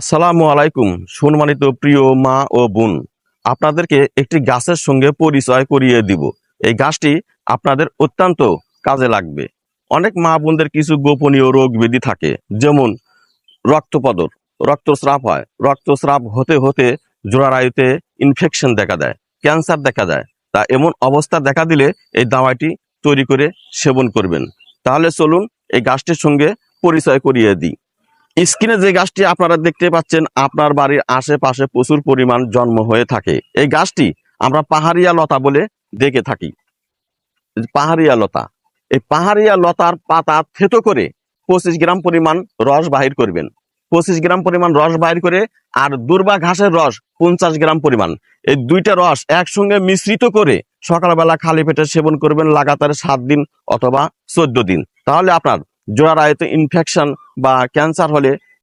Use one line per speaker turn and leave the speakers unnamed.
আসসালামু আলাইকুম সম্মানিত প্রিয় মা ও বোন, আপনাদেরকে একটি গাছের সঙ্গে পরিচয় করিয়ে দিব। এই গাছটি আপনাদের অত্যন্ত কাজে লাগবে। অনেক মা বোনদের কিছু গোপনীয় রোগ ব্যাধি থাকে, যেমন রক্তপদর, রক্তস্রাব হয়, রক্তস্রাব হতে হতে জোড়ারায়ুতে ইনফেকশন দেখা দেয়, ক্যান্সার দেখা যায়। তা এমন অবস্থা দেখা দিলে এই দাওয়াটি তৈরি করে সেবন করবেন। তাহলে চলুন এই গাছটির সঙ্গে পরিচয় করিয়ে দিই। স্ক্রিনে যে গাছটি আপনারা দেখতে পাচ্ছেন, আপনার বাড়ির আশেপাশে প্রচুর পরিমাণ জন্ম হয়ে থাকে। এই গাছটি আমরা পাহাড়িয়া লতা বলে ডেকে থাকি। পাহাড়িয়া লতা, এই পাহাড়িয়া লতার পাতা থেতো করে 25 গ্রাম পরিমাণ রস বাহির করবেন। 25 গ্রাম পরিমাণ রস বাহির করে, আর দুর্বা ঘাসের রস 50 গ্রাম পরিমাণ, এই দুইটা রস একসঙ্গে মিশ্রিত করে সকালবেলা খালি পেটে সেবন করবেন লাগাতার 7 দিন অথবা 14 দিন। তাহলে আপনার জোড়ারায়ুতে ইনফেকশন বা ক্যান্সার হলে